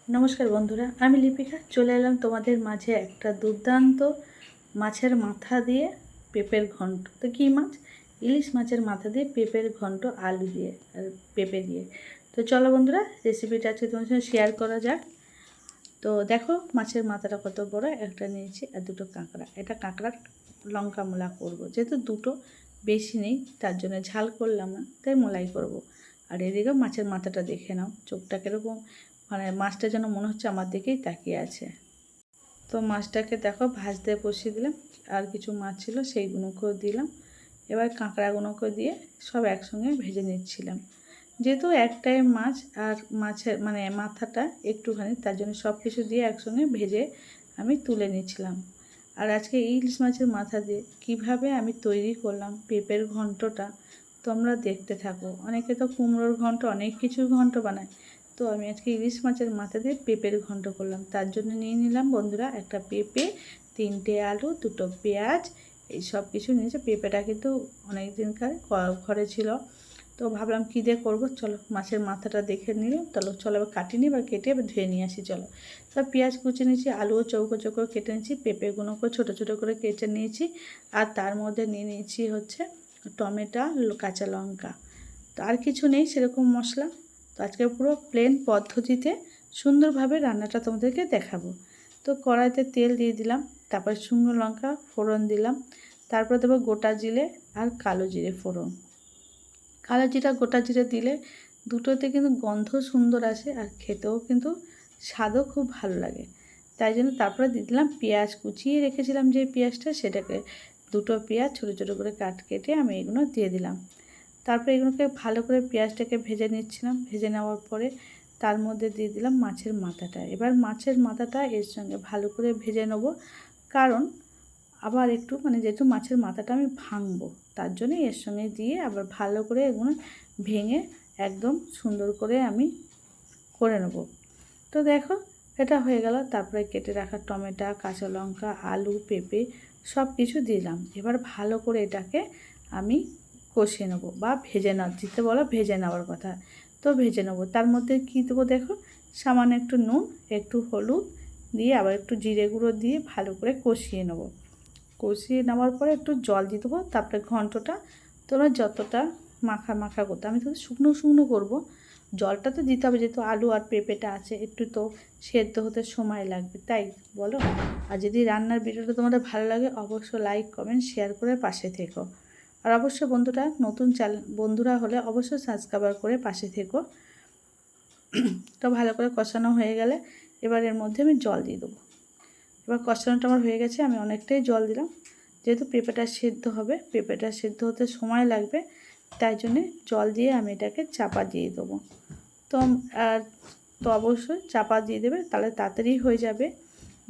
नमस्कार बंधुरा आमी लिपिका चले एलाम तोमादेर माझे एक दुर्दान्त माछेर माथा दिए पेपर घंट। तो कि माछ इलिश माछेर माथा दिए पेपर घंट आलू दिए और पेपे दिए। तो चलो बंधुरा रेसिपिटा आज के तुम्हारे साथे शेयर करा जाक। तो देखो माछेर माथाटा कत बड़ एक निয়েছি और दुटो काँकड़ा। एटा काँकड़ार लंका मोला करब जेहेतु दुटो बेशी नेই तार जन्य झाल करलाम ना ताई मोलाई करब। और एदिके माछेर माथाटा देखे नाओ चोखटा किरकम মানে মাছটা যেন মনে হচ্ছে আমার দিকেই তাকিয়ে আছে। তো মাছটাকে দেখো ভাজতে বসিয়ে দিলাম আর কিছু মাছ ছিল সেইগুলোকেও দিলাম। এবার কাঁকড়াগুলোকে দিয়ে সব একসঙ্গে ভেজে নিচ্ছিলাম। যেহেতু একটাই মাছ আর মাছের মানে মাথাটা একটুখানি তার জন্য সব কিছু দিয়ে একসঙ্গে ভেজে আমি তুলে নিচ্ছিলাম। আর আজকে ইলিশ মাছের মাথা দিয়ে কিভাবে আমি তৈরি করলাম পেঁপের ঘন্টটা তোমরা দেখতে থাকো। অনেকে তো কুমড়োর ঘন্ট অনেক কিছু ঘন্ট বানায়, তো আমি আজকে ইলিশ মাছের মাথা দিয়ে পেঁপের ঘন্ট করলাম। তার জন্য নিয়ে নিলাম বন্ধুরা একটা পেঁপে, 3টে আলু, 2টো পেঁয়াজ, এই সব কিছু নিয়েছে। পেঁপেটা কিন্তু অনেক দিনকার ঘরে ছিল, তো ভাবলাম কী দিয়ে করবো, চলো মাছের মাথাটা দেখে নিলাম। চলো এবার কাটি নিই, এবার কেটে এবার ধুয়ে নিয়ে আসি। চলো সব পেঁয়াজ কুচি নিয়েছি, আলুও চৌকো চৌকো কেটে নিয়েছি, পেঁপেগুলোকেও ছোটো ছোটো করে কেটে নিয়েছি। আর তার মধ্যে নিয়ে নিয়েছি হচ্ছে টমেটো, কাঁচা লঙ্কা। তো আর কিছু নেই সেরকম মশলা। তো আজকে পুরো প্লেন পদ্ধতিতে সুন্দরভাবে রান্নাটা তোমাদেরকে দেখাবো। তো কড়াইতে তেল দিয়ে দিলাম, তারপর শুকনো লঙ্কা ফোড়ন দিলাম, তারপর দেবো গোটা জিরে আর কালো জিরে ফোড়ন। কালো জিরা গোটা জিরে দিলে দুটোতে কিন্তু গন্ধ সুন্দর আসে আর খেতেও কিন্তু স্বাদও খুব ভালো লাগে। তাই জন্য তারপরে দিয়ে দিলাম পেঁয়াজ, কুচিয়ে রেখেছিলাম যে পেঁয়াজটা, সেটাকে 2টো পেঁয়াজ ছোটো ছোটো করে কেটে আমি এগুলো দিয়ে দিলাম। তারপরে এগুলোকে ভালো করে পেঁয়াজটাকে ভেজে নিচ্ছিলাম। ভেজে নেওয়ার পরে তার মধ্যে দিয়ে দিলাম মাছের মাথাটা। এবার মাছের মাথাটা এর সঙ্গে ভালো করে ভেজে নেব, কারণ আবার একটু যেহেতু মাছের মাথাটা আমি ভাঙবো তার জন্য এর সঙ্গে দিয়ে আবার ভালো করে এগুলো ভেঙে একদম সুন্দর করে আমি করে নেব। তো দেখো এটা হয়ে গেল। তারপরে কেটে রাখা টমেটো, কাঁচা লঙ্কা, আলু, পেঁপে সব কিছু দিলাম। এবার ভালো করে এটাকে আমি কষিয়ে নেবো বা দিতে বলো ভেজে নেওয়ার কথা, তো ভেজে নেবো। তার মধ্যে কী দেবো দেখো, সামান্য একটু নুন, একটু হলুদ দিয়ে আবার একটু জিরে গুঁড়ো দিয়ে ভালো করে কষিয়ে নেবো। কষিয়ে নেওয়ার পরে একটু জল দিয়ে দেবো। তারপরে ঘন্টটা তোমরা যতটা মাখা মাখা করতে, আমি তো শুকনো শুকনো করবো, জলটা তো দিতে হবে যেহেতু আলু আর পেঁপেটা আছে, একটু তো সেদ্ধ হতে সময় লাগবে, তাই বলো। আর যদি রান্নার ভিডিওটা তোমাদের ভালো লাগে অবশ্যই লাইক কমেন্ট শেয়ার করে পাশে থেকো। আর অবশ্যই বন্ধুরা নতুন বন্ধুরা হলে অবশ্যই সাবস্ক্রাইব করে পাশে থেকো। তো ভালো করে কষানো হয়ে গেলে এবার এর মধ্যে আমি জল দিয়ে দেবো। এবার কষানোটা আমার হয়ে গেছে, আমি অনেকটাই জল দিলাম, যেহেতু পেঁপেটা সেদ্ধ হবে, পেঁপেটা সেদ্ধ হতে সময় লাগবে, তাই জন্যে জল দিয়ে আমি এটাকে চাপা দিয়ে দেবো। তো তো অবশ্যই চাপা দিয়ে দেবে, তাহলে তাড়াতাড়ি হয়ে যাবে।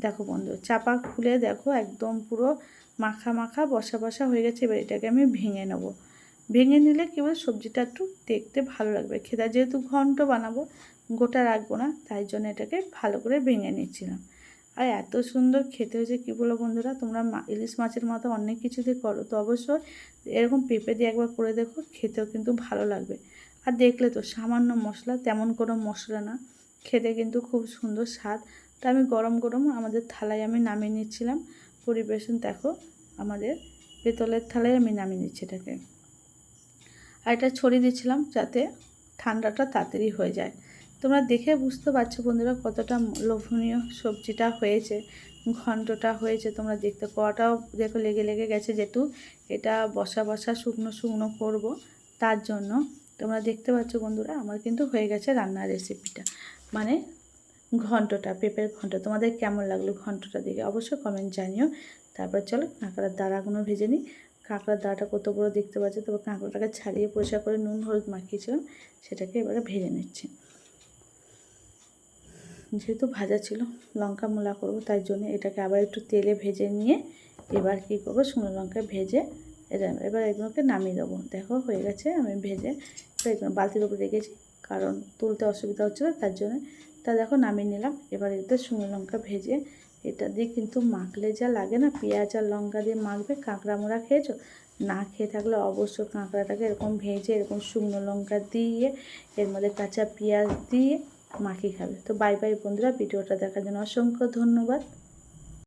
দেখো বন্ধু চাপা খুলে দেখো একদম পুরো মাখা মাখা বসা বসা হয়ে গেছে। এবার এটাকে আমি ভেঙে নেব। ভেঙে নিলে কী বলে সবজিটা একটু দেখতে ভালো লাগবে খেতে, যেহেতু ঘন্ট বানাবো গোটা রাখবো না, তাই জন্য এটাকে ভালো করে ভেঙে নিচ্ছিলাম। আর এত সুন্দর খেতে হয়েছে কী বলো বন্ধুরা, তোমরা ইলিশ মাছের মতো অনেক কিছু দিয়ে করো, তো অবশ্যই এরকম পেঁপে দিয়ে একবার করে দেখো, খেতেও কিন্তু ভালো লাগবে। আর দেখলে তো সামান্য মশলা, তেমন কোনো মশলা না, খেতে কিন্তু খুব সুন্দর স্বাদ। তা আমি গরম গরম আমাদের থালায় আমি নামিয়ে নিচ্ছিলাম। পরিবেশন দেখো আমাদের পেতলের থালায় আমি নামিয়ে নিচ্ছি এটাকে। আর এটা ছড়িয়ে দিচ্ছিলাম যাতে ঠান্ডাটা তাড়াতাড়ি হয়ে যায়। তোমরা দেখে বুঝতে পারছো বন্ধুরা কতটা লোভনীয় সবজিটা হয়েছে, ঘন্টটা হয়েছে। তোমরা দেখতে কড়াটাও দেখো লেগে লেগে গেছে, যেহেতু এটা বসা বসা শুকনো শুকনো করব, তার জন্য তোমরা দেখতে পাচ্ছ বন্ধুরা আমার কিন্তু হয়ে গেছে রান্নার রেসিপিটা, ঘন্টটা, পেঁপের ঘন্ট। তোমাদের কেমন লাগলো ঘন্টটা দেখে অবশ্যই কমেন্ট জানিও। তারপর চলো কাঁকড়ার দাঁড়াগুলো ভেজে নিই। কাঁকড়ার দাঁড়াটা কত বড় দেখতে পাচ্ছি, তবে কাঁকড়াটাকে ছাড়িয়ে পরিষ্কার করে নুন হলুদ মাখিয়েছিলাম, সেটাকে এবারে ভেজে নিচ্ছি। যেহেতু ভাজা ছিল লঙ্কা মূলা করবো, তাই জন্য এটাকে আবার একটু তেলে ভেজে নিয়ে এবার কী করবো, শুকনো লঙ্কা ভেজে এবার এগুলোকে নামিয়ে দেবো। দেখো হয়ে গেছে, আমি ভেজে এগুলো বালতির উপরে রেখেছি, কারণ তুলতে অসুবিধা হচ্ছিলো তার জন্য। তা দেখো নামিয়ে নিলাম। এবার এতে শুকনো লঙ্কা ভেজে এটা দিয়ে কিন্তু মাখলে যা লাগে না, পেঁয়াজ আর লঙ্কা দিয়ে মাখবে। কাঁকড়া মোড়া খেয়েছো? না খেয়ে থাকলে অবশ্যই কাঁকড়াটাকে এরকম ভেজে এরকম শুকনো লঙ্কা দিয়ে এর মধ্যে কাঁচা পেঁয়াজ দিয়ে মাকে খাবে। তো বাই বাই বন্ধুরা, ভিডিওটা দেখার জন্য অসংখ্য ধন্যবাদ।